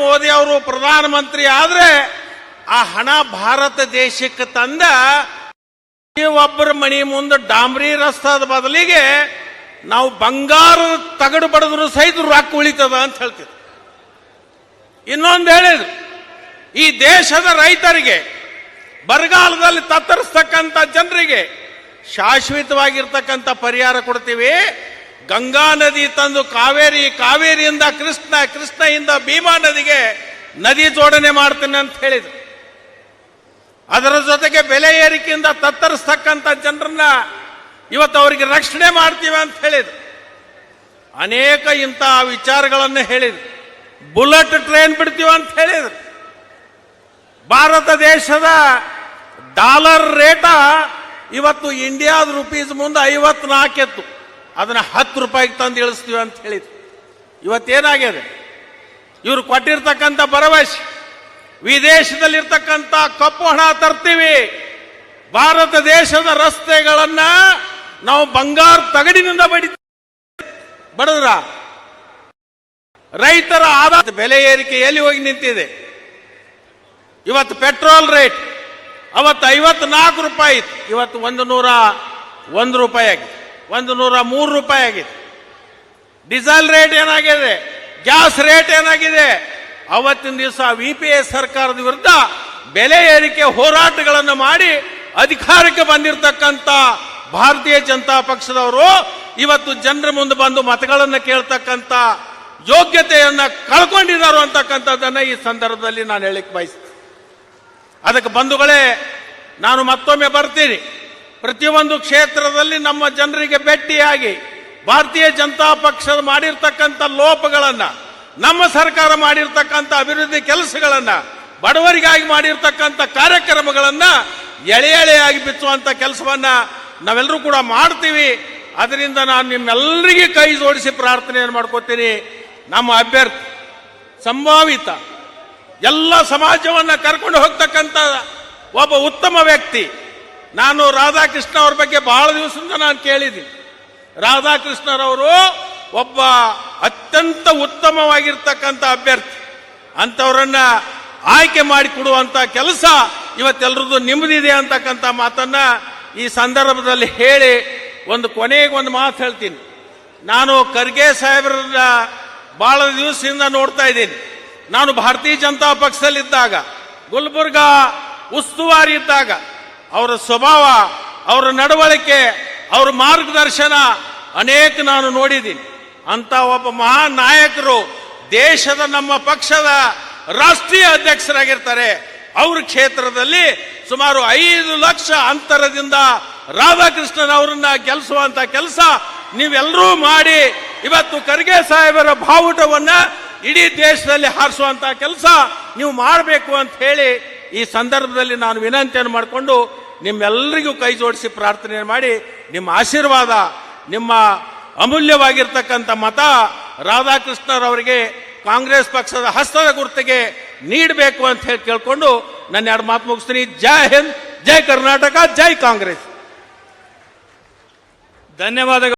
ಮೋದಿ ಅವರು ಪ್ರಧಾನಮಂತ್ರಿ ಆದ್ರೆ ಆ ಹಣ ಭಾರತ ದೇಶಕ್ಕೆ ತಂದ ಒಬ್ಬರ ಮಣಿ ಮುಂದೆ ಡಾಂಬ್ರಿ ರಸ್ತಾದ ಬದಲಿಗೆ ನಾವು ಬಂಗಾರ ತಗಡು ಬಡದ್ರು ಸಹಿತ ರೊಕ್ಕ ಉಳಿತದ ಅಂತ ಹೇಳ್ತಿದ್ರು. ಇನ್ನೊಂದು ಹೇಳಿದ್ರು, ಈ ದೇಶದ ರೈತರಿಗೆ ಬರಗಾಲದಲ್ಲಿ ತತ್ತರಿಸ್ತಕ್ಕಂಥ ಜನರಿಗೆ ಶಾಶ್ವತವಾಗಿರ್ತಕ್ಕಂಥ ಪರಿಹಾರ ಕೊಡ್ತೀವಿ. ಗಂಗಾ ನದಿ ತಂದು ಕಾವೇರಿ, ಕಾವೇರಿಯಿಂದ ಕೃಷ್ಣ, ಕೃಷ್ಣದಿಂದ ಭೀಮಾ ನದಿಗೆ ನದಿ ಜೋಡಣೆ ಮಾಡ್ತೇನೆ ಅಂತ ಹೇಳಿದ್ರು. ಅದರ ಜೊತೆಗೆ ಬೆಲೆ ಏರಿಕೆಯಿಂದ ತತ್ತರಿಸ್ತಕ್ಕಂಥ ಜನರನ್ನ ಇವತ್ತು ಅವರಿಗೆ ರಕ್ಷಣೆ ಮಾಡ್ತೀವಿ ಅಂತ ಹೇಳಿದ್ರು. ಅನೇಕ ಇಂತಹ ವಿಚಾರಗಳನ್ನು ಹೇಳಿದ್ರು. ಬುಲೆಟ್ ಟ್ರೈನ್ ಬಿಡ್ತೀವಿ ಅಂತ ಹೇಳಿದ್ರು. ಭಾರತ ದೇಶದ ಡಾಲರ್ ರೇಟ ಇವತ್ತು ಇಂಡಿಯಾದ ರುಪೀಸ್ ಮುಂದೆ 54 ಎತ್ತು, ಅದನ್ನ 10 ರೂಪಾಯಿಗೆ ತಂದು ಇಳಿಸ್ತೀವಿ ಅಂತ ಹೇಳಿದ್ರು. ಇವತ್ತೇನಾಗಿದೆ? ಇವರು ಕೊಟ್ಟಿರ್ತಕ್ಕಂಥ ಭರವಸೆ, ವಿದೇಶದಲ್ಲಿರ್ತಕ್ಕಂಥ ಕಪ್ಪು ಹಣ ತರ್ತೀವಿ, ಭಾರತ ದೇಶದ ರಸ್ತೆಗಳನ್ನ ನಾವು ಬಂಗಾರ ತಗಡಿನಿಂದ ಬಡದ್ರ ರೈತರ ಆದಾಯ ಬೆಲೆ ಏರಿಕೆ ಎಲ್ಲಿ ಹೋಗಿ ನಿಂತಿದೆ? ಇವತ್ತು ಪೆಟ್ರೋಲ್ ರೇಟ್ ಅವತ್ತು 54 ರೂಪಾಯಿ ಇತ್ತು, ಇವತ್ತು 101 ರೂಪಾಯಿ ಆಗಿದೆ, 103 ರೂಪಾಯಿ ಆಗಿದೆ. ಡೀಸೆಲ್ ರೇಟ್ ಏನಾಗಿದೆ? ಗ್ಯಾಸ್ ರೇಟ್ ಏನಾಗಿದೆ? ಅವತ್ತಿನ ದಿವಸ UPA ಸರ್ಕಾರದ ವಿರುದ್ಧ ಬೆಲೆ ಏರಿಕೆ ಹೋರಾಟಗಳನ್ನು ಮಾಡಿ ಅಧಿಕಾರಕ್ಕೆ ಬಂದಿರತಕ್ಕಂಥ ಭಾರತೀಯ ಜನತಾ ಪಕ್ಷದವರು ಇವತ್ತು ಜನರ ಮುಂದೆ ಬಂದು ಮತಗಳನ್ನು ಕೇಳ್ತಕ್ಕಂಥ ಯೋಗ್ಯತೆಯನ್ನ ಕಳ್ಕೊಂಡಿದ್ದಾರೆ ಅಂತಕ್ಕಂಥದ್ದನ್ನ ಈ ಸಂದರ್ಭದಲ್ಲಿ ನಾನು ಹೇಳಿಕ್ ಬಯಸ್ತೀನಿ. ಅದಕ್ಕೆ ಬಂಧುಗಳೇ, ನಾನು ಮತ್ತೊಮ್ಮೆ ಬರ್ತೀನಿ. ಪ್ರತಿಯೊಂದು ಕ್ಷೇತ್ರದಲ್ಲಿ ನಮ್ಮ ಜನರಿಗೆ ಭೇಟಿಯಾಗಿ ಭಾರತೀಯ ಜನತಾ ಪಕ್ಷ ಮಾಡಿರ್ತಕ್ಕಂಥ ಲೋಪಗಳನ್ನ, ನಮ್ಮ ಸರ್ಕಾರ ಮಾಡಿರ್ತಕ್ಕಂಥ ಅಭಿವೃದ್ಧಿ ಕೆಲಸಗಳನ್ನ, ಬಡವರಿಗಾಗಿ ಮಾಡಿರ್ತಕ್ಕಂಥ ಕಾರ್ಯಕ್ರಮಗಳನ್ನ ಎಳೆ ಎಳೆಯಾಗಿ ಬಿಚ್ಚುವಂತ ಕೆಲಸವನ್ನ ನಾವೆಲ್ಲರೂ ಕೂಡ ಮಾಡ್ತೀವಿ. ಅದರಿಂದ ನಾನು ನಿಮ್ಮೆಲ್ಲರಿಗೆ ಕೈ ಜೋಡಿಸಿ ಪ್ರಾರ್ಥನೆಯನ್ನು ಮಾಡ್ಕೋತೀನಿ. ನಮ್ಮ ಅಭ್ಯರ್ಥಿ ಸಂಭಾವಿತ ಎಲ್ಲ ಸಮಾಜವನ್ನ ಕರ್ಕೊಂಡು ಹೋಗ್ತಕ್ಕಂಥ ಒಬ್ಬ ಉತ್ತಮ ವ್ಯಕ್ತಿ. ನಾನು ರಾಧಾಕೃಷ್ಣ ಅವ್ರ ಬಗ್ಗೆ ಬಹಳ ದಿವಸದಿಂದ ನಾನು ಕೇಳಿದ್ದೀನಿ. ರಾಧಾಕೃಷ್ಣರವರು ಒಬ್ಬ ಅತ್ಯಂತ ಉತ್ತಮವಾಗಿರ್ತಕ್ಕಂಥ ಅಭ್ಯರ್ಥಿ. ಅಂಥವರನ್ನ ಆಯ್ಕೆ ಮಾಡಿಕೊಡುವಂತ ಕೆಲಸ ಇವತ್ತೆಲ್ಲರದ್ದು ನಿಮ್ಮದಿದೆ ಅಂತಕ್ಕಂಥ ಮಾತನ್ನ ಈ ಸಂದರ್ಭದಲ್ಲಿ ಹೇಳಿ ಒಂದು ಕೊನೆಗೆ ಒಂದು ಮಾತು ಹೇಳ್ತೀನಿ. ನಾನು ಖರ್ಗೆ ಸಾಹೇಬ್ರನ್ನ ಬಹಳ ದಿವಸದಿಂದ ನೋಡ್ತಾ ಇದ್ದೀನಿ. ನಾನು ಭಾರತೀಯ ಜನತಾ ಪಕ್ಷದಲ್ಲಿದ್ದಾಗ, ಗುಲ್ಬರ್ಗಾ ಉಸ್ತುವಾರಿ ಇದ್ದಾಗ ಅವರ ಸ್ವಭಾವ, ಅವರ ನಡವಳಿಕೆ, ಅವರ ಮಾರ್ಗದರ್ಶನ ಅನೇಕ ನಾನು ನೋಡಿದ್ದೀನಿ. ಅಂತ ಒಬ್ಬ ಮಹಾನ್ ನಾಯಕರು ದೇಶದ ನಮ್ಮ ಪಕ್ಷದ ರಾಷ್ಟ್ರೀಯ ಅಧ್ಯಕ್ಷರಾಗಿರ್ತಾರೆ. ಅವ್ರ ಕ್ಷೇತ್ರದಲ್ಲಿ ಸುಮಾರು 5 ಲಕ್ಷ ಅಂತರದಿಂದ ರಾಧಾಕೃಷ್ಣನ್ ಅವರನ್ನ ಗೆಲ್ಲಿಸುವಂತ ಕೆಲಸ ನೀವೆಲ್ಲರೂ ಮಾಡಿ ಇವತ್ತು ಖರ್ಗೆ ಸಾಹೇಬರ ಬಾವುಟವನ್ನ ಇಡೀ ದೇಶದಲ್ಲಿ ಹಾರಿಸುವಂತ ಕೆಲಸ ನೀವು ಮಾಡಬೇಕು ಅಂತ ಹೇಳಿ ಈ ಸಂದರ್ಭದಲ್ಲಿ ನಾನು ವಿನಂತಿಯನ್ನು ಮಾಡಿಕೊಂಡು ನಿಮ್ಮೆಲ್ಲರಿಗೂ ಕೈ ಜೋಡಿಸಿ ಪ್ರಾರ್ಥನೆ ಮಾಡಿ, ನಿಮ್ಮ ಆಶೀರ್ವಾದ, ನಿಮ್ಮ ಅಮೂಲ್ಯವಾಗಿರ್ತಕ್ಕಂಥ ಮತ ರಾಧಾಕೃಷ್ಣರವರಿಗೆ ಕಾಂಗ್ರೆಸ್ ಪಕ್ಷದ ಹಸ್ತದ ಗುರುತಿಗೆ ನೀಡಬೇಕು ಅಂತ ಹೇಳಿ ಕೇಳ್ಕೊಂಡು ನನ್ನ 2 ಮಾತು ಮುಗಿಸ್ತೀನಿ. ಜೈ ಹಿಂದ್, ಜೈ ಕರ್ನಾಟಕ, ಜೈ ಕಾಂಗ್ರೆಸ್. ಧನ್ಯವಾದಗಳು.